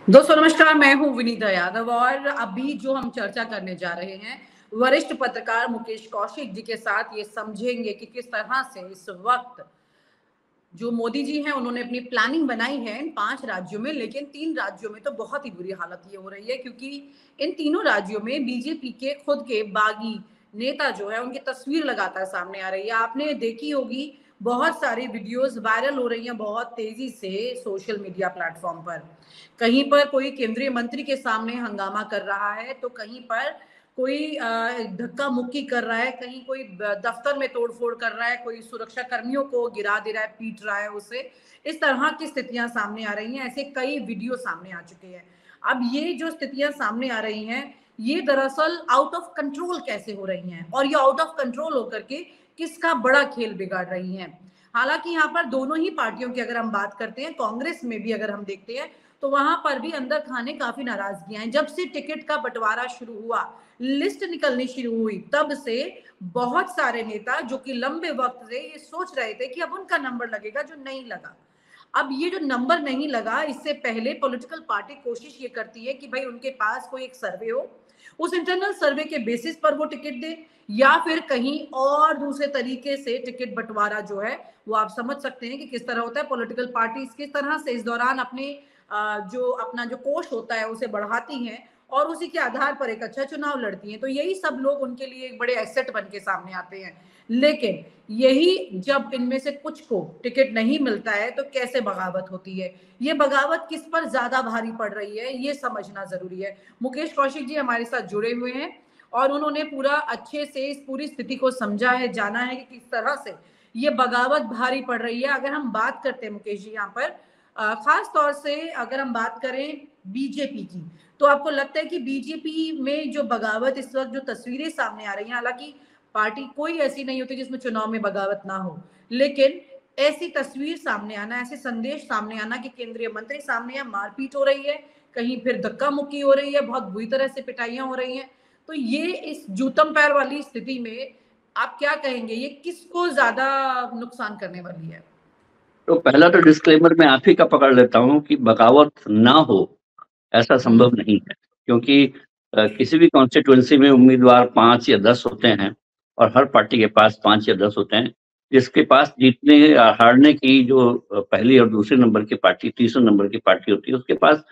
दोस्तों नमस्कार, मैं हूँ विनीता यादव और अभी जो हम चर्चा करने जा रहे हैं, वरिष्ठ पत्रकार मुकेश कौशिक जी के साथ ये समझेंगे कि किस तरह से इस वक्त जो मोदी जी हैं उन्होंने अपनी प्लानिंग बनाई है इन 5 राज्यों में, लेकिन 3 राज्यों में तो बहुत ही बुरी हालत ये हो रही है क्योंकि इन तीनों राज्यों में बीजेपी के खुद के बागी नेता जो है उनकी तस्वीर लगातार सामने आ रही है। आपने देखी होगी, बहुत सारी वीडियोस वायरल हो रही हैं बहुत तेजी से सोशल मीडिया प्लेटफॉर्म पर। कहीं पर कोई केंद्रीय मंत्री के सामने हंगामा कर रहा है, तो कहीं पर कोई धक्का मुक्की कर रहा है, कहीं कोई दफ्तर में तोड़फोड़ कर रहा है, कोई सुरक्षा कर्मियों को गिरा दे रहा है, पीट रहा है उसे। इस तरह की स्थितियां सामने आ रही हैं, ऐसे कई वीडियो सामने आ चुके हैं। अब ये जो स्थितियां सामने आ रही हैं, ये दरअसल आउट ऑफ कंट्रोल कैसे हो रही हैं और ये आउट ऑफ कंट्रोल होकर के किसका बड़ा खेल बिगाड़ रही हैं। हालांकि यहाँ पर दोनों ही पार्टियों की अगर हम बात करते हैं, कांग्रेस में भी अगर हम देखते हैं तो वहां पर भी अंदर खाने काफी नाराजगियां हैं। जब से टिकट का बंटवारा शुरू हुआ, लिस्ट निकलनी शुरू हुई, तब से बहुत सारे नेता जो कि लंबे वक्त से ये सोच रहे थे कि अब उनका नंबर लगेगा, जो नहीं लगा। अब ये जो नंबर नहीं लगा, इससे पहले पॉलिटिकल पार्टी कोशिश ये करती है कि भाई उनके पास कोई एक सर्वे हो, उस इंटरनल सर्वे के बेसिस पर वो टिकट दे, या फिर कहीं और दूसरे तरीके से टिकट बंटवारा जो है वो आप समझ सकते हैं कि किस तरह होता है। पॉलिटिकल पार्टीज किस तरह से इस दौरान अपने जो अपना जो कोष होता है उसे बढ़ाती हैं और उसी के आधार पर एक अच्छा चुनाव लड़ती हैं। तो यही सब लोग उनके लिए एक बड़े एसेट बन के सामने आते हैं। लेकिन यही जब इनमें से कुछ को टिकट नहीं मिलता है तो कैसे बगावत होती है, ये बगावत किस पर ज्यादा भारी पड़ रही है, ये समझना जरूरी है। मुकेश कौशिक जी हमारे साथ जुड़े हुए हैं और उन्होंने पूरा अच्छे से इस पूरी स्थिति को समझा है, जाना है कि किस तरह से ये बगावत भारी पड़ रही है। अगर हम बात करते हैं मुकेश जी यहाँ पर खास तौर से अगर हम बात करें बीजेपी की, तो आपको लगता है कि बीजेपी में जो बगावत इस वक्त जो तस्वीरें सामने आ रही हैं, हालांकि पार्टी कोई ऐसी नहीं होती जिसमें चुनाव में बगावत ना हो, लेकिन ऐसी तस्वीर सामने आना, ऐसे संदेश सामने आना कि केंद्रीय मंत्री सामने है, मारपीट हो रही है, कहीं फिर धक्का मुक्की हो रही है, बहुत बुरी तरह से पिटाइयां हो रही हैं, तो ये इस जूतम पैर वाली स्थिति में आप क्या कहेंगे, ये किसको ज्यादा नुकसान करने वाली है? तो पहला तो डिस्क्लेमर मैं आप ही का पकड़ लेता हूँ कि बगावत ना हो ऐसा हम्म। संभव नहीं है, क्योंकि किसी भी कॉन्स्टिट्यूएंसी में उम्मीदवार 5 या 10 होते हैं और हर पार्टी के पास 5 या 10 होते हैं। जिसके पास जीतने या हारने की जो पहली और दूसरे नंबर की पार्टी, तीसरे नंबर की पार्टी होती है, उसके पास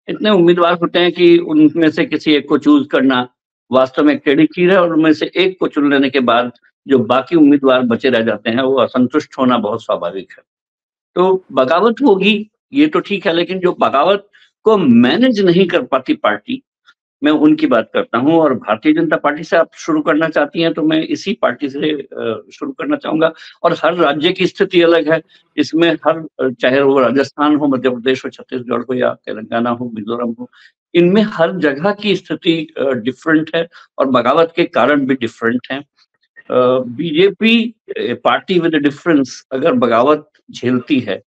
इतने उम्मीदवार होते हैं कि उनमें से किसी एक को चूज करना वास्तव में एक टेढ़ी खीर है, और उनमें से एक को चुन लेने के बाद जो बाकी उम्मीदवार बचे रह जाते हैं वो असंतुष्ट होना बहुत स्वाभाविक है। तो बगावत होगी, ये तो ठीक है, लेकिन जो बगावत को मैनेज नहीं कर पाती पार्टी, मैं उनकी बात करता हूँ। और भारतीय जनता पार्टी से आप शुरू करना चाहती हैं तो मैं इसी पार्टी से शुरू करना चाहूंगा। और हर राज्य की स्थिति अलग है। इसमें हर चाहे वो राजस्थान हो, मध्य प्रदेश हो, छत्तीसगढ़ हो या तेलंगाना हो, मिजोरम हो, इनमें हर जगह की स्थिति डिफरेंट है और बगावत के कारण भी डिफरेंट है। बीजेपी पार्टी विद डिफरेंस अगर बगावत झेलती है,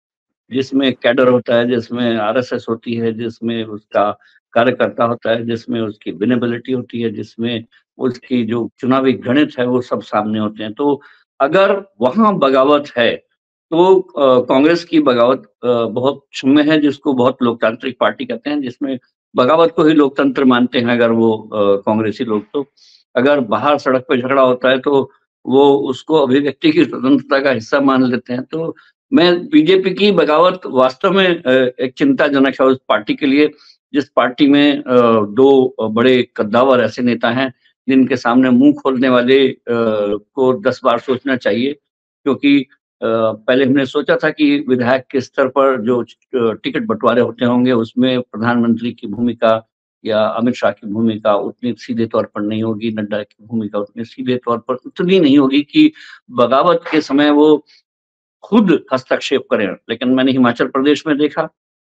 जिसमें कैडर होता है, जिसमें आरएसएस होती है, जिसमें उसका कार्यकर्ता होता है, जिसमें उसकी विनेबिलिटी होती है, जिसमें उसकी जो चुनावी गणित है वो सब सामने होते हैं, तो अगर वहां बगावत है तो कांग्रेस की बगावत बहुत क्षम्य है, जिसको बहुत लोकतांत्रिक पार्टी कहते हैं, जिसमें बगावत को ही लोकतंत्र मानते हैं अगर वो कांग्रेसी लोग। तो अगर बाहर सड़क पर झगड़ा होता है तो वो उसको अभिव्यक्ति की स्वतंत्रता का हिस्सा मान लेते हैं। तो मैं बीजेपी की बगावत वास्तव में एक चिंताजनक है उस पार्टी के लिए, जिस पार्टी में दो बड़े कद्दावर ऐसे नेता हैं जिनके सामने मुंह खोलने वाले को 10 बार सोचना चाहिए। क्योंकि पहले हमने सोचा था कि विधायक के स्तर पर जो टिकट बंटवारे होते होंगे उसमें प्रधानमंत्री की भूमिका या अमित शाह की भूमिका उतनी सीधे तौर पर नहीं होगी, नड्डा की भूमिका उतनी सीधे तौर पर उतनी नहीं होगी कि बगावत के समय वो खुद हस्तक्षेप करें। लेकिन मैंने हिमाचल प्रदेश में देखा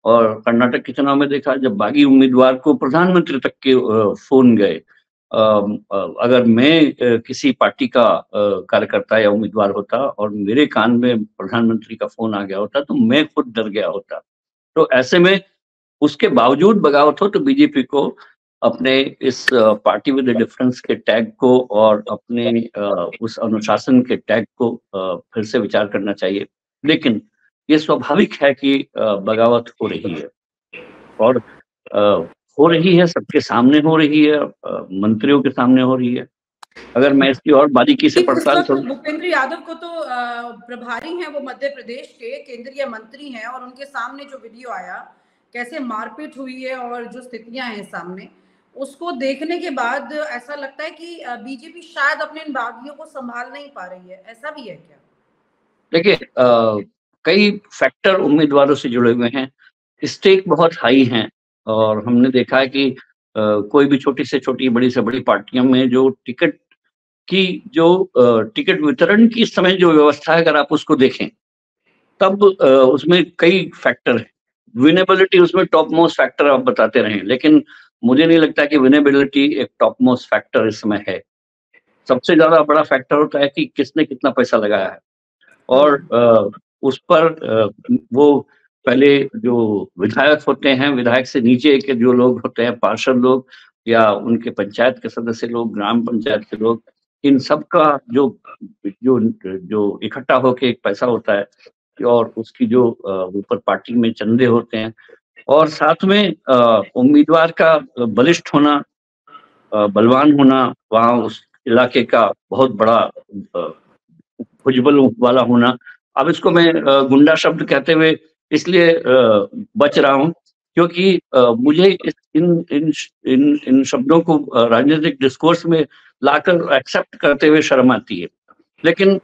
और कर्नाटक के चुनाव में देखा, जब बागी उम्मीदवार को प्रधानमंत्री तक के फोन गए। अगर मैं किसी पार्टी का कार्यकर्ता या उम्मीदवार होता और मेरे कान में प्रधानमंत्री का फोन आ गया होता तो मैं खुद डर गया होता। तो ऐसे में उसके बावजूद बगावत हो तो बीजेपी को अपने इस पार्टी विद डिफरेंस के टैग को और अपने उस अनुशासन के टैग को फिर से विचार करना चाहिए। लेकिन ये स्वाभाविक है कि बगावत हो रही है। और हो रही है, सबके सामने हो रही है, मंत्रियों के सामने हो रही है। अगर मैं इसकी और बारीकी से इस पड़ताल वक्त करूं, भूपेंद्र यादव को तो प्रभारी हैं, वो मध्य प्रदेश के केंद्रीय मंत्री हैं, और उनके सामने जो वीडियो आया, कैसे मारपीट हुई है और जो स्थितियां हैं सामने, उसको देखने के बाद ऐसा लगता है कि बीजेपी शायद अपने इन बागियों को संभाल नहीं पा रही है। ऐसा भी है क्या? देखिए, कई फैक्टर उम्मीदवारों से जुड़े हुए हैं, स्टेक बहुत हाई हैं, और हमने देखा है कि कोई भी छोटी से छोटी, बड़ी से बड़ी पार्टियों में जो टिकट की जो टिकट वितरण की इस समय जो व्यवस्था है, अगर आप उसको देखें, तब उसमें कई फैक्टर हैं। विनेबिलिटी उसमें टॉप मोस्ट फैक्टर आप बताते रहे, लेकिन मुझे नहीं लगता कि विनेबिलिटी एक टॉप मोस्ट फैक्टर इस समय है। सबसे ज्यादा बड़ा फैक्टर होता है कि किसने कितना पैसा लगाया है, और उस पर वो पहले जो विधायक होते हैं, विधायक से नीचे के जो लोग होते हैं, पार्षद लोग या उनके पंचायत के सदस्य लोग, ग्राम पंचायत के लोग, इन सब का जो जो जो इकट्ठा होके एक पैसा होता है, और उसकी जो ऊपर पार्टी में चंदे होते हैं, और साथ में उम्मीदवार का बलिष्ठ होना, बलवान होना, वहाँ उस इलाके का बहुत बड़ा भुजबल वाला होना। अब इसको मैं गुंडा शब्द कहते हुए इसलिए बच रहा हूँ, क्योंकि मुझे इन इन इन इन शब्दों को राजनीतिक डिस्कोर्स में लाकर एक्सेप्ट करते हुए शर्म आती है। लेकिन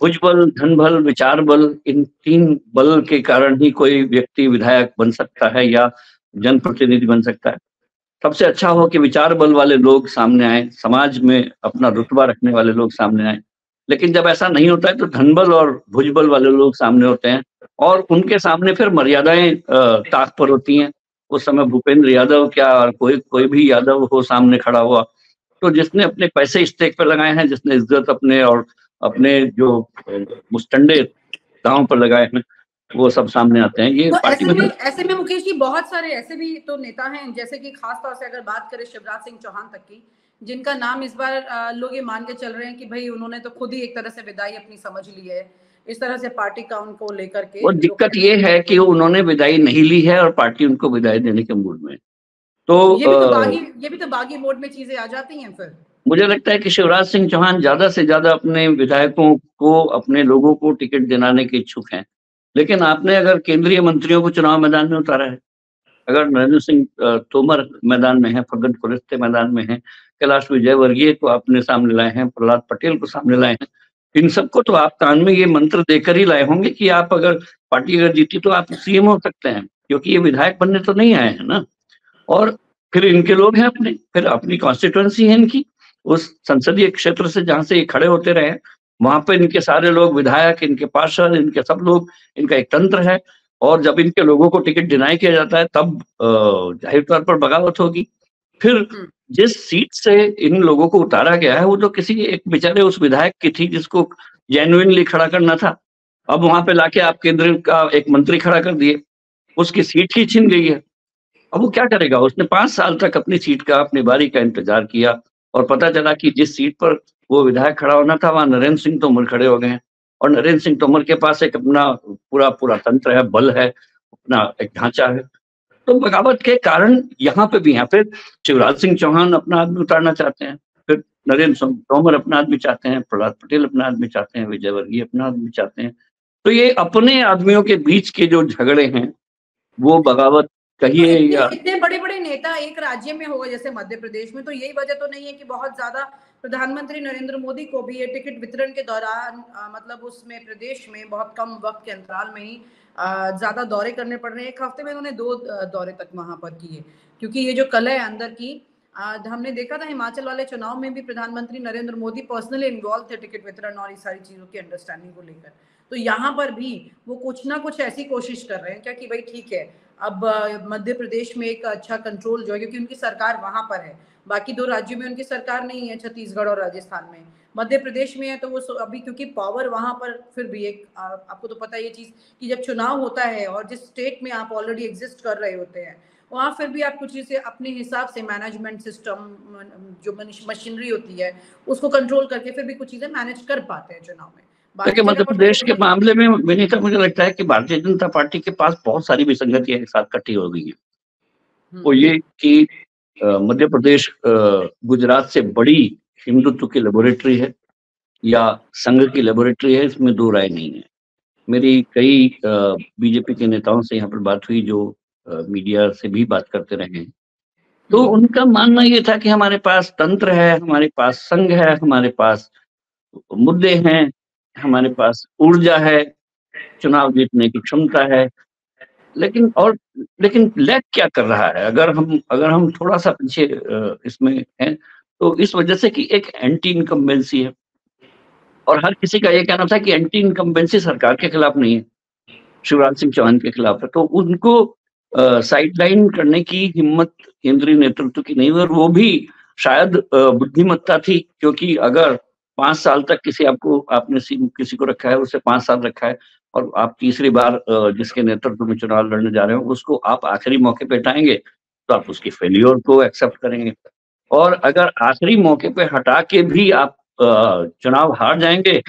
भुजबल, धनबल, विचार बल, इन 3 बल के कारण ही कोई व्यक्ति विधायक बन सकता है या जनप्रतिनिधि बन सकता है। सबसे अच्छा हो कि विचार बल वाले लोग सामने आए, समाज में अपना रुतबा रखने वाले लोग सामने आए। लेकिन जब ऐसा नहीं होता है तो धनबल और भुजबल वाले लोग सामने होते हैं, और उनके सामने फिर मर्यादाएं ताक पर होती हैं। उस समय भूपेंद्र यादव क्या, और कोई कोई भी यादव हो सामने खड़ा हुआ, तो जिसने अपने पैसे स्टेक पे लगाए हैं, जिसने इज्जत अपने और अपने जो मुस्टंडे दांव पर लगाए हैं, वो सब सामने आते हैं। ये तो पार्टी में ऐसे में मुकेश जी, बहुत सारे ऐसे भी तो नेता हैं, जैसे कि खास तौर से अगर बात करें शिवराज सिंह चौहान तक की, जिनका नाम इस बार लोग ये मान के चल रहे हैं कि भाई उन्होंने तो खुद ही एक तरह से विदाई अपनी समझ ली है, इस तरह से पार्टी का उनको लेकर के वो दिक्कत ये है कि उन्होंने विदाई नहीं ली है और पार्टी उनको विदाई देने के मूड में। तो ये भी तो बागी मोड में चीजें आ जाती हैं फिर। मुझे लगता है कि शिवराज सिंह चौहान ज्यादा से ज्यादा अपने विधायकों को, अपने लोगों को टिकट दिलाने के इच्छुक हैं। लेकिन आपने अगर केंद्रीय मंत्रियों को चुनाव मैदान में उतारा है, अगर नरेंद्र सिंह तोमर मैदान में है, फग्गन कुलस्ते मैदान में है, कैलाश विजयवर्गीय को आपने सामने लाए हैं, प्रहलाद पटेल को सामने लाए हैं, इन सबको तो आप कान में ये मंत्र देकर ही लाए होंगे कि आप अगर पार्टी अगर जीती तो आप सीएम हो सकते हैं, क्योंकि ये विधायक बनने तो नहीं आए हैं ना। और फिर इनके लोग हैं अपने, फिर अपनी कॉन्स्टिट्यूएंसी है इनकी, उस संसदीय क्षेत्र से जहां से ये खड़े होते रहे, वहां पे इनके सारे लोग विधायक, इनके पार्षद, इनके सब लोग, इनका एक तंत्र है। और जब इनके लोगों को टिकट डिनाई किया जाता है, तब जाहिर तौर पर बगावत होगी। फिर जिस सीट से इन लोगों को उतारा गया है, वो तो किसी एक बेचारे उस विधायक की थी जिसको जेन्युइनली खड़ा करना था। अब वहां पे लाके आप केंद्र का एक मंत्री खड़ा कर दिए, उसकी सीट ही छिन गई है। अब वो क्या करेगा? उसने 5 साल तक अपनी सीट का, अपनी बारी का इंतजार किया, और पता चला कि जिस सीट पर वो विधायक खड़ा होना था, वहां नरेंद्र सिंह तोमर खड़े हो गए हैं। और नरेंद्र सिंह तोमर के पास एक अपना पूरा तंत्र है, बल है, अपना एक ढांचा है। तो बगावत के कारण यहाँ पे भी, यहाँ पे शिवराज सिंह चौहान अपना आदमी उतारना चाहते हैं, फिर नरेंद्र सिंह तोमर अपना आदमी चाहते हैं, प्रहलाद पटेल अपना आदमी चाहते हैं, विजयवर्गीय अपना आदमी चाहते हैं। तो ये अपने आदमियों के बीच के जो झगड़े हैं, वो बगावत तो कहिए या इतने बड़े बड़े नेता एक राज्य में हो गए जैसे मध्य प्रदेश में, तो यही वजह तो नहीं है कि बहुत ज्यादा प्रधानमंत्री नरेंद्र मोदी को भी ये टिकट वितरण के दौरान मतलब उसमें प्रदेश में बहुत कम वक्त के अंतराल में ही ज्यादा दौरे करने पड़ रहे हैं। एक हफ्ते में उन्होंने 2 दौरे तक वहां पर किए, क्योंकि ये जो कलह है अंदर की, हमने देखा था हिमाचल वाले चुनाव में भी प्रधानमंत्री नरेंद्र मोदी पर्सनली इन्वॉल्व थे टिकट वितरण और इस सारी चीजों की अंडरस्टैंडिंग को लेकर। तो यहाँ पर भी वो कुछ ना कुछ ऐसी कोशिश कर रहे हैं क्या कि भाई ठीक है, अब मध्य प्रदेश में एक अच्छा कंट्रोल जो है, क्योंकि उनकी सरकार वहां पर है, बाकी 2 राज्यों में उनकी सरकार नहीं है, छत्तीसगढ़ और राजस्थान में। मध्य प्रदेश में है तो वो अभी क्योंकि पावर वहां पर फिर भी एक आपको तो पता है ये चीज कि जब चुनाव होता है और जिस स्टेट में आप ऑलरेडी एग्जिस्ट कर रहे होते हैं, वहां फिर भी आप कुछ चीजें अपने हिसाब से मैनेजमेंट सिस्टम जो मशीनरी होती है उसको कंट्रोल करके फिर भी कुछ चीजें मैनेज कर पाते हैं चुनाव में। देखिए, मध्य प्रदेश के मामले में विनीता, मुझे लगता है कि भारतीय जनता पार्टी के पास बहुत सारी विसंगतियां एक साथ इकट्ठी हो गई हैं। वो ये कि मध्य प्रदेश गुजरात से बड़ी हिंदुत्व की लेबोरेटरी है या संघ की लेबोरेटरी है, इसमें दो राय नहीं है। मेरी कई बीजेपी के नेताओं से यहाँ पर बात हुई जो मीडिया से भी बात करते रहे हैं, तो उनका मानना ये था कि हमारे पास तंत्र है, हमारे पास संघ है, हमारे पास मुद्दे हैं, हमारे पास ऊर्जा है, चुनाव जीतने की क्षमता है। लेकिन लैग क्या कर रहा है? अगर हम थोड़ा-सा पीछे इसमें हैं, तो इस वजह से कि एक एंटी इनकम्बेंसी है और हर किसी का ये कहना था कि एंटी इनकम्बेंसी सरकार के खिलाफ नहीं है, शिवराज सिंह चौहान के खिलाफ है। तो उनको साइडलाइन करने की हिम्मत केंद्रीय नेतृत्व की नहीं हुई और वो भी शायद बुद्धिमत्ता थी, क्योंकि अगर 5 साल तक आपने किसी को रखा है, उसे 5 साल रखा है और आप तीसरी बार जिसके नेतृत्व में चुनाव लड़ने जा रहे हो, उसको आप आखिरी मौके पे हटाएँगे, तो आप उसकी फेल्योर को एक्सेप्ट करेंगे। और अगर आखिरी मौके पे हटा के भी आप चुनाव हार जाएँगे,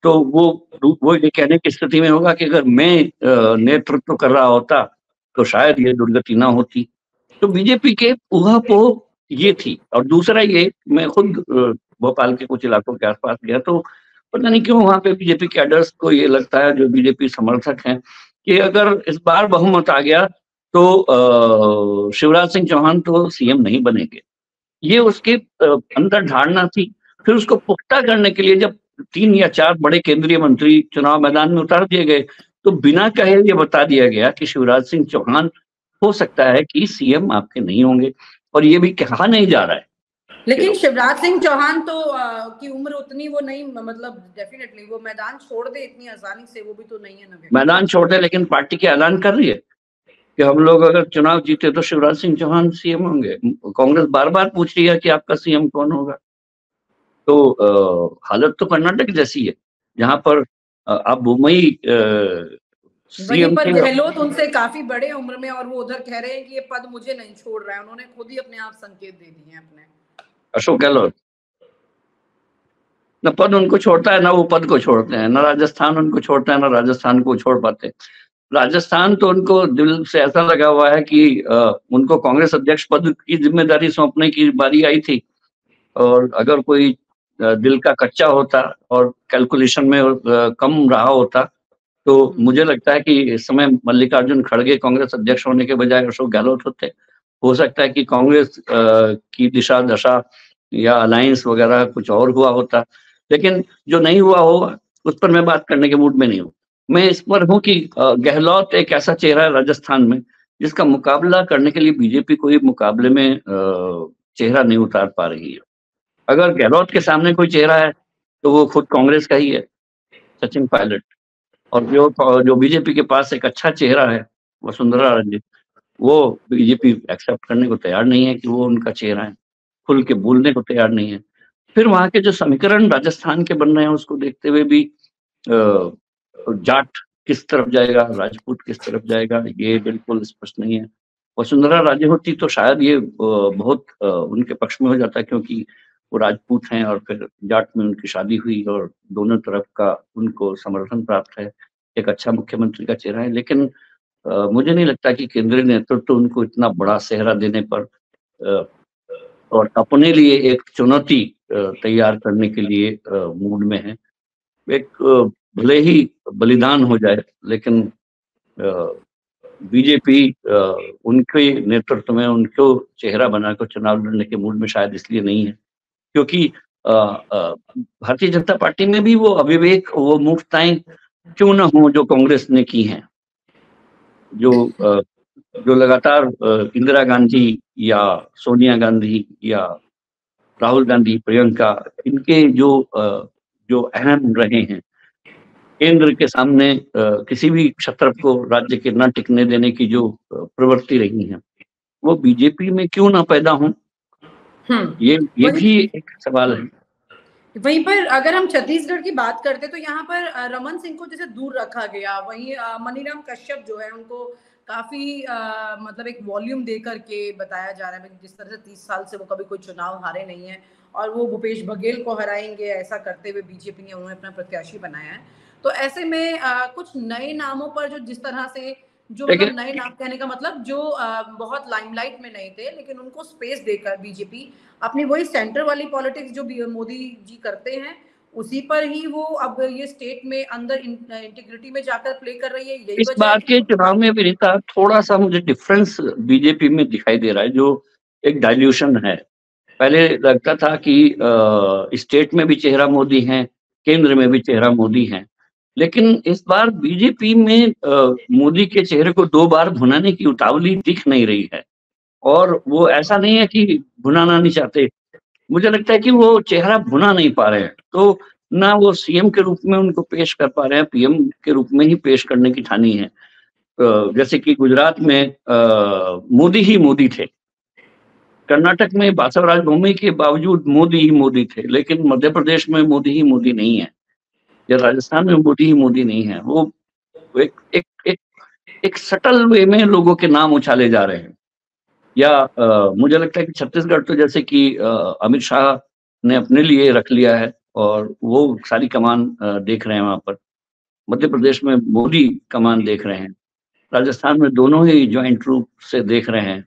तो वो ये कहने की स्थिति में होगा कि अगर मैं नेतृत्व कर रहा होता, तो शायद ये दुर्गति ना होती। तो बीजेपी के ऊहापोह ये थी और दूसरा ये, मैं खुद भोपाल के कुछ इलाकों के आस-पास गया तो पता नहीं क्यों वहाँ पे बीजेपी कैडर्स को ये लगता है, जो बीजेपी समर्थक हैं, कि अगर इस बार बहुमत आ गया तो शिवराज सिंह चौहान तो सीएम नहीं बनेंगे। ये उसके अंदर धारणा थी। फिर उसको पुख्ता करने के लिए जब 3 या 4 बड़े केंद्रीय मंत्री चुनाव मैदान में उतार दिए गए, तो बिना कहे ये बता दिया गया कि शिवराज सिंह चौहान हो सकता है कि सीएम आपके नहीं होंगे और ये भी कहा नहीं जा रहा है। लेकिन शिवराज सिंह चौहान तो की उम्र उतनी वो नहीं, मतलब डेफिनेटली वो मैदान छोड़ दे इतनी आसानी से, वो भी तो नहीं है ना। मैदान छोड़ दे, लेकिन पार्टी के ऐलान कर रही है कि हम लोग अगर चुनाव जीते तो शिवराज सिंह चौहान सीएम होंगे। कांग्रेस बार-बार पूछ रही है कि आपका सीएम कौन होगा? तो हालत तो कर्नाटक जैसी है, जहाँ पर आप बुम्बई वहीं सीएम पर थे। गहलोत उनसे काफी बड़े उम्र में और वो उधर कह रहे हैं कि ये पद मुझे नहीं छोड़ रहा है, उन्होंने खुद ही अपने आप संकेत दे दिए हैं अपने। अशोक गहलोत न पद उनको छोड़ता है, ना वो पद को छोड़ते हैं, ना राजस्थान उनको छोड़ता है, ना राजस्थान को छोड़ पाते। राजस्थान तो उनको दिल से ऐसा लगा हुआ है कि उनको कांग्रेस अध्यक्ष पद की जिम्मेदारी सौंपने की बारी आई थी और अगर कोई दिल का कच्चा होता और कैलकुलेशन में कम रहा होता, तो मुझे लगता है कि इस समय मल्लिकार्जुन खड़गे कांग्रेस अध्यक्ष होने के बजाय अशोक गहलोत होते। हो सकता है कि कांग्रेस की दिशा दशा या अलायंस वगैरह कुछ और हुआ होता, लेकिन जो नहीं हुआ होगा उस पर मैं बात करने के मूड में नहीं हूँ। मैं इस पर हूँ कि गहलोत एक ऐसा चेहरा है राजस्थान में जिसका मुकाबला करने के लिए बीजेपी कोई मुकाबले में चेहरा नहीं उतार पा रही है। अगर गहलोत के सामने कोई चेहरा है तो वो खुद कांग्रेस का ही है, सचिन पायलट। और जो बीजेपी के पास एक अच्छा चेहरा है वसुंधरा राजे, वो बीजेपी एक्सेप्ट करने को तैयार नहीं है कि वो उनका चेहरा है, खुल के बोलने को तैयार नहीं है। फिर वहाँ के जो समीकरण राजस्थान के बन रहे हैं उसको देखते हुए भी जाट किस तरफ जाएगा, राजपूत किस तरफ जाएगा, ये बिल्कुल स्पष्ट नहीं है। वसुंधरा राजे होती तो शायद ये बहुत उनके पक्ष में हो जाता, क्योंकि वो राजपूत हैं और फिर जाट में उनकी शादी हुई और दोनों तरफ का उनको समर्थन प्राप्त है। एक अच्छा मुख्यमंत्री का चेहरा है, लेकिन मुझे नहीं लगता कि केंद्रीय नेतृत्व उनको इतना बड़ा सेहरा देने पर अ, और अपने लिए एक चुनौती तैयार करने के लिए मूड में है। एक भले ही बलिदान हो जाए, लेकिन बीजेपी उनके नेतृत्व में उनको चेहरा बनाकर चुनाव लड़ने के मूड में शायद इसलिए नहीं है, क्योंकि भारतीय जनता पार्टी में भी वो अविवेक, वो मूर्खताएं क्यों ना हो जो कांग्रेस ने की हैं, जो लगातार इंदिरा गांधी या सोनिया गांधी या राहुल गांधी, प्रियंका, इनके जो अहम रहे हैं, केंद्र के सामने किसी भी क्षत्र को राज्य के न टिकने देने की जो प्रवृत्ति रही है, वो बीजेपी में क्यों ना पैदा हो, ये भी एक सवाल है। वहीं पर अगर हम छत्तीसगढ़ की बात करते तो यहाँ पर रमन सिंह को जैसे दूर रखा गया, वहीं मनीराम कश्यप जो है उनको काफी मतलब एक वॉल्यूम दे करके बताया जा रहा है, जिस तरह से 30 साल से वो कभी कोई चुनाव हारे नहीं है और वो भूपेश बघेल को हराएंगे, ऐसा करते हुए बीजेपी ने उन्हें अपना प्रत्याशी बनाया है। तो ऐसे में कुछ नए नामों पर जो जिस तरह से जो मतलब नए नाम कहने का मतलब जो बहुत लाइमलाइट में नहीं थे, लेकिन उनको स्पेस देकर बीजेपी अपनी वही सेंटर वाली पॉलिटिक्स जो मोदी जी करते हैं उसी पर ही वो अब ये स्टेट में अंदर इंटीग्रिटी में जाकर प्ले कर रही है। यही इस वजह बार है के चुनाव में विनीता थोड़ा सा मुझे डिफरेंस बीजेपी में दिखाई दे रहा है, जो एक डाइल्यूशन है। पहले लगता था कि स्टेट में भी चेहरा मोदी है, केंद्र में भी चेहरा मोदी है, लेकिन इस बार बीजेपी में मोदी के चेहरे को 2 बार भुनाने की उतावली दिख नहीं रही है। और वो ऐसा नहीं है कि भुनाना नहीं चाहते, मुझे लगता है कि वो चेहरा भुना नहीं पा रहे हैं, तो ना वो सीएम के रूप में उनको पेश कर पा रहे हैं, पीएम के रूप में ही पेश करने की ठानी है। जैसे कि गुजरात में मोदी ही मोदी थे, कर्नाटक में बासवराज बोम्मई के बावजूद मोदी ही मोदी थे, लेकिन मध्य प्रदेश में मोदी ही मोदी नहीं है, या राजस्थान में मोदी ही मोदी नहीं है। वो एक एक एक एक सटल वे में लोगों के नाम उछाले जा रहे हैं। या मुझे लगता है कि छत्तीसगढ़ तो जैसे कि अमित शाह ने अपने लिए रख लिया है और वो सारी कमान देख रहे हैं वहाँ पर। मध्य प्रदेश में मोदी कमान देख रहे हैं। राजस्थान में दोनों ही जॉइंट रूप से देख रहे हैं।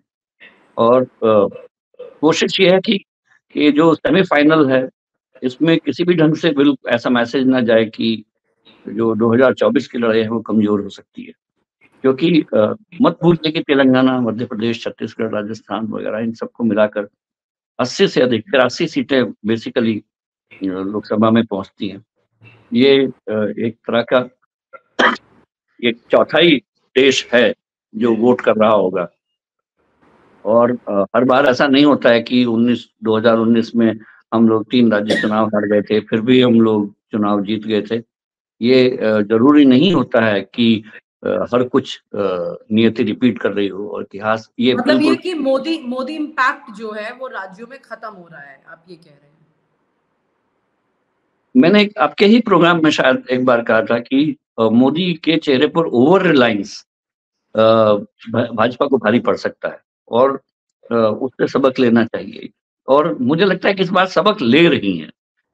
और कोशिश ये है कि ये जो सेमीफाइनल है, इसमें किसी भी ढंग से ऐसा मैसेज ना जाए कि जो 2024 की लड़ाई है वो कमज़ोर हो सकती है। क्योंकि मत भूलिए कि तेलंगाना, मध्य प्रदेश, छत्तीसगढ़, राजस्थान वगैरह इन सबको मिलाकर 80 से अधिक 83 सीटें बेसिकली लोकसभा में पहुँचती हैं। ये एक तरह का एक चौथाई देश है जो वोट कर रहा होगा। और हर बार ऐसा नहीं होता है कि 2019 में हम लोग 3 राज्य चुनाव हार गए थे, फिर भी हम लोग चुनाव जीत गए थे। ये ज़रूरी नहीं होता है कि हर कुछ नियति रिपीट कर रही हो और इतिहास ये मतलब ये बिल्कुल कि मोदी इम्पैक्ट जो है वो राज्यों में खत्म हो रहा है, आप ये कह रहे हैं? मैंने आपके ही प्रोग्राम में शायद एक बार कहा था कि मोदी के चेहरे पर ओवर रिलायंस भाजपा को भारी पड़ सकता है और उससे सबक लेना चाहिए। और मुझे लगता है कि इस बार सबक ले रही हैं।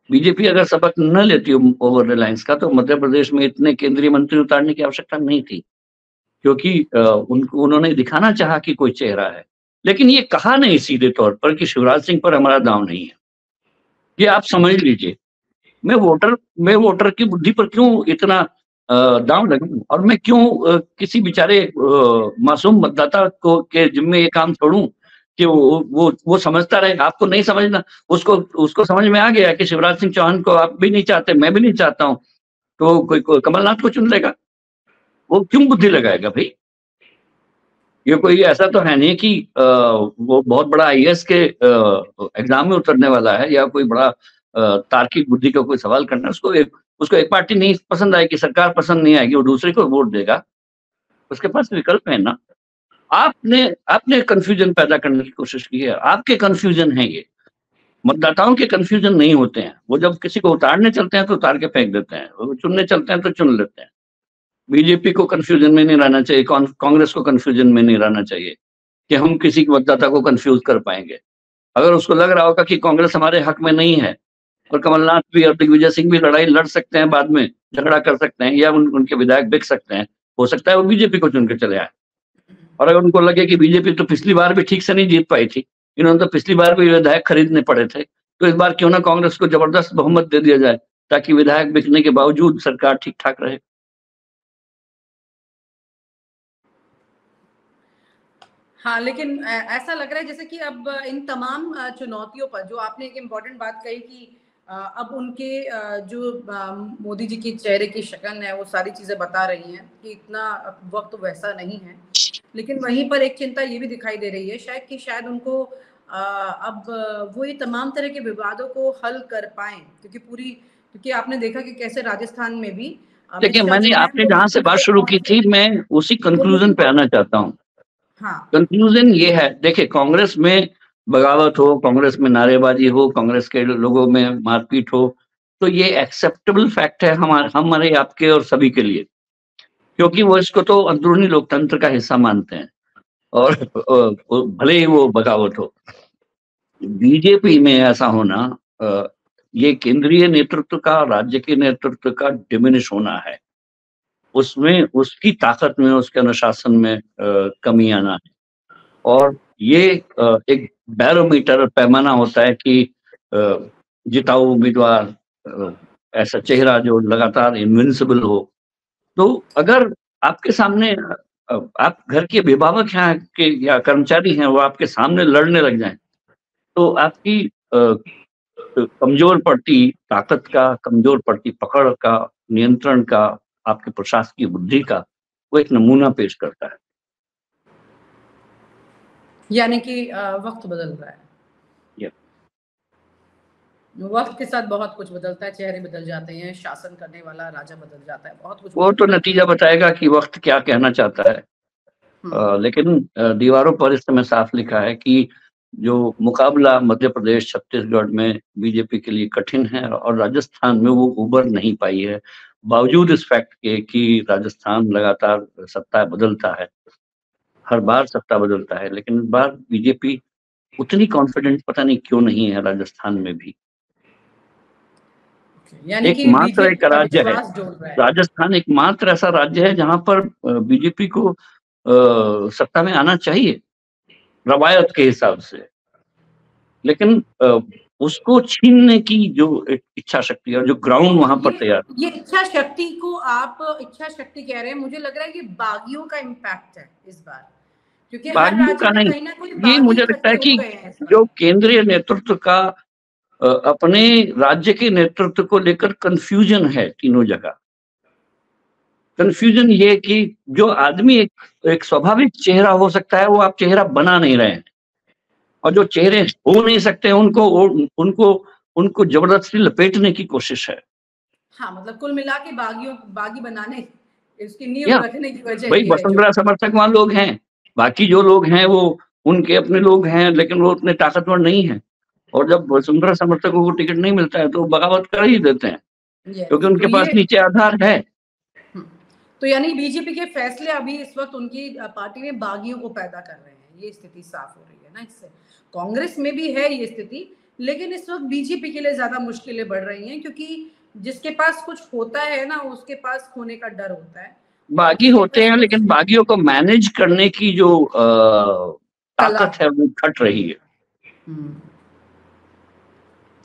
बीजेपी अगर सबक न लेती ओवर रिलायंस का, तो मध्य प्रदेश में इतने केंद्रीय मंत्री उतारने की आवश्यकता नहीं थी, क्योंकि उन्होंने दिखाना चाहा कि कोई चेहरा है, लेकिन ये कहा नहीं सीधे तौर पर कि शिवराज सिंह पर हमारा दांव नहीं है। ये आप समझ लीजिए। मैं वोटर की बुद्धि पर क्यों इतना दांव लगाऊं, और मैं क्यों किसी बेचारे मासूम मतदाता को के जिम्मे ये काम छोड़ूं कि वो समझता रहे। आपको नहीं समझना, उसको समझ में आ गया कि शिवराज सिंह चौहान को आप भी नहीं चाहते, मैं भी नहीं चाहता हूं, तो कोई कमलनाथ को चुन लेगा। वो क्यों बुद्धि लगाएगा भाई? ये कोई ऐसा तो है नहीं कि वो बहुत बड़ा आईएएस के एग्जाम में उतरने वाला है, या कोई बड़ा तार्किक बुद्धि का कोई सवाल करना है। उसको एक पार्टी नहीं पसंद आएगी, सरकार पसंद नहीं आएगी, वो दूसरे को वोट देगा। उसके पास विकल्प है ना। आपने कन्फ्यूजन पैदा करने की कोशिश की है, आपके कन्फ्यूजन है ये। मतदाताओं के कन्फ्यूजन नहीं होते हैं। वो जब किसी को उतारने चलते हैं तो उतार के फेंक देते हैं, वो चुनने चलते हैं तो चुन लेते हैं। बीजेपी को कन्फ्यूजन में नहीं रहना चाहिए, कांग्रेस को कन्फ्यूजन में नहीं रहना चाहिए कि हम किसी मतदाता को कन्फ्यूज कर पाएंगे। अगर उसको लग रहा होगा कि कांग्रेस हमारे हक में नहीं है और कमलनाथ भी और दिग्विजय सिंह भी लड़ाई लड़ सकते हैं, बाद में झगड़ा कर सकते हैं, या उनके विधायक बिक सकते हैं, हो सकता है वो बीजेपी को चुन के चले आए। और अगर उनको लगे कि बीजेपी तो पिछली बार भी ठीक से नहीं जीत पाई थी, इन्होंने तो पिछली बार भी विधायक खरीदने पड़े थे, तो इस बार क्यों ना कांग्रेस को जबरदस्त बहुमत दे दिया जाए, ताकि विधायक बिकने के बावजूद सरकार ठीक ठाक रहे। हाँ, लेकिन ऐसा लग रहा है जैसे कि अब इन तमाम चुनौतियों पर जो आपने एक इम्पोर्टेंट बात कही कि अब उनके जो मोदी जी की चेहरे की शक्ल है वो सारी चीजें बता रही हैं कि इतना वक्त वैसा नहीं है। लेकिन वहीं पर एक चिंता ये भी दिखाई दे रही है शायद कि शायद उनको अब वो ये तमाम तरह के विवादों को हल कर पाए, क्योंकि आपने देखा कि कैसे राजस्थान में भी देखिए, मिश्रा मैंने जो है आपने वो जहां से बात शुरू की थी, मैं उसी कंक्लूजन पे आना चाहता हूँ। हाँ कंक्लूजन ये है, देखिए, कांग्रेस में बगावत हो, कांग्रेस में नारेबाजी हो, कांग्रेस के लोगों में मारपीट हो, तो ये एक्सेप्टेबल फैक्ट है हमारे आपके और सभी के लिए, क्योंकि वो इसको तो अंदरूनी लोकतंत्र का हिस्सा मानते हैं। और भले ही वो बगावत हो। बीजेपी में ऐसा होना, ये केंद्रीय नेतृत्व का, राज्य के नेतृत्व का डिमिनिश होना है। उसमें उसकी ताकत में, उसके अनुशासन में कमी आना है। और ये एक बैरोमीटर, पैमाना होता है कि जिताऊ उम्मीदवार, ऐसा चेहरा जो लगातार इनविंसिबल हो। तो अगर आपके सामने आप घर के अभिभावक हैं के या कर्मचारी हैं, वो आपके सामने लड़ने लग जाएं, तो आपकी कमजोर पड़ती ताकत का, कमजोर पड़ती पकड़ का, नियंत्रण का, आपके प्रशासकीय बुद्धि का वो एक नमूना पेश करता है। यानी कि वक्त बदल रहा है। वक्त के साथ बहुत कुछ बदलता है, चेहरे बदल जाते हैं, शासन करने वाला राजा बदल जाता है, बहुत कुछ वो तो नतीजा बताएगा कि वक्त क्या कहना चाहता है। लेकिन दीवारों पर इस समय साफ लिखा है कि जो मुकाबला मध्य प्रदेश, छत्तीसगढ़ में बीजेपी के लिए कठिन है और राजस्थान में वो उबर नहीं पाई है, बावजूद इस फैक्ट के कि राजस्थान लगातार सत्ता बदलता है, हर बार सत्ता बदलता है, लेकिन इस बार बीजेपी उतनी कॉन्फिडेंट पता नहीं क्यों नहीं है राजस्थान में भी। एकमात्र एक राज्य है, राजस्थान एकमात्र ऐसा राज्य है जहां पर बीजेपी को सत्ता में आना चाहिए रवायत के हिसाब से, लेकिन उसको छीनने की जो इच्छा शक्ति और जो ग्राउंड वहां पर तैयार, ये इच्छा शक्ति को आप इच्छा शक्ति कह रहे हैं, मुझे लग रहा है कि बागियों का इम्पैक्ट है इस बार, क्योंकि हर राज्य में कहीं ना कहीं ये मुझे लगता है कि जो केंद्रीय नेतृत्व का अपने राज्य के नेतृत्व को लेकर कंफ्यूजन है तीनों जगह। कंफ्यूजन ये कि जो आदमी एक स्वाभाविक चेहरा हो सकता है, वो आप चेहरा बना नहीं रहे हैं, और जो चेहरे हो नहीं सकते उनको जबरदस्ती लपेटने की कोशिश है। हाँ, मतलब कुल मिला के बागी बनाने, इसकी नींव रखने की वजह भाई वसुंधरा समर्थक वहां लोग हैं, बाकी जो लोग हैं वो उनके अपने लोग हैं, लेकिन वो उतने ताकतवर नहीं है, और जब वसुंधरा समर्थकों को टिकट नहीं मिलता है तो बगावत कर ही देते हैं, क्योंकि उनके पास नीचे आधार है। तो यानी बीजेपी के फैसले अभी इस वक्त उनकी पार्टी में बागियों को पैदा कर रहे हैं, ये स्थिति साफ हो रही है ना इससे। कांग्रेस में भी है ये स्थिति, लेकिन इस वक्त बीजेपी के लिए ज्यादा मुश्किलें बढ़ रही हैं, क्योंकि जिसके पास कुछ होता है ना, उसके पास खोने का डर होता है। बागी होते हैं, लेकिन बागियों को मैनेज करने की जो ताकत है वो घट रही है।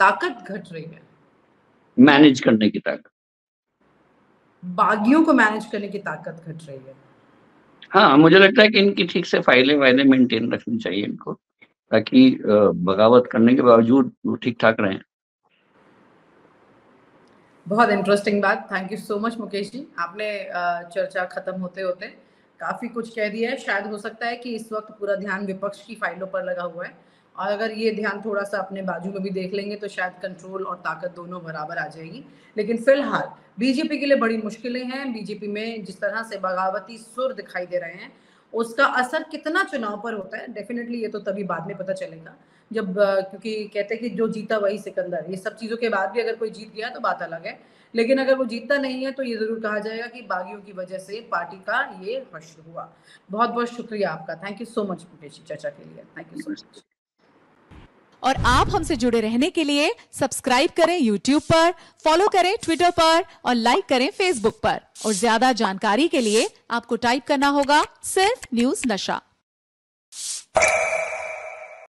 ताकत घट रही है, मैनेज करने की ताकत, बागियों को मैनेज करने की ताकत घट रही है। हाँ, मुझे लगता है कि इनकी ठीक से फाइलें मेंटेन रखनी चाहिए इनको, ताकि बगावत करने के बावजूद वो ठीक ठाक रहें। बहुत इंटरेस्टिंग बात, thank you so much Mukesh ji. आपने चर्चा खत्म होते होते काफी कुछ कह दिया है। शायद हो सकता है कि इस वक्त पूरा ध्यान विपक्ष की फाइलों पर लगा हुआ है, और अगर ये ध्यान थोड़ा सा अपने बाजू में भी देख लेंगे तो शायद कंट्रोल और ताकत दोनों बराबर आ जाएगी। लेकिन फिलहाल बीजेपी के लिए बड़ी मुश्किलें हैं। बीजेपी में जिस तरह से बगावती सुर दिखाई दे रहे हैं, उसका असर कितना चुनाव पर होता है, डेफिनेटली ये तो तभी बाद में पता चलेगा जब, क्योंकि कहते हैं कि जो जीता वही सिकंदर। ये सब चीजों के बाद भी अगर कोई जीत गया तो बात अलग है, लेकिन अगर वो जीतता नहीं है तो ये जरूर कहा जाएगा कि बागियों की वजह से पार्टी का ये हश्र हुआ। बहुत बहुत शुक्रिया आपका, thank you so much Mukesh चर्चा के लिए, थैंक यू सो मच। और आप हमसे जुड़े रहने के लिए सब्सक्राइब करें YouTube पर, फॉलो करें Twitter पर और लाइक करें Facebook पर। और ज्यादा जानकारी के लिए आपको टाइप करना होगा सिर्फ न्यूज़ नशा।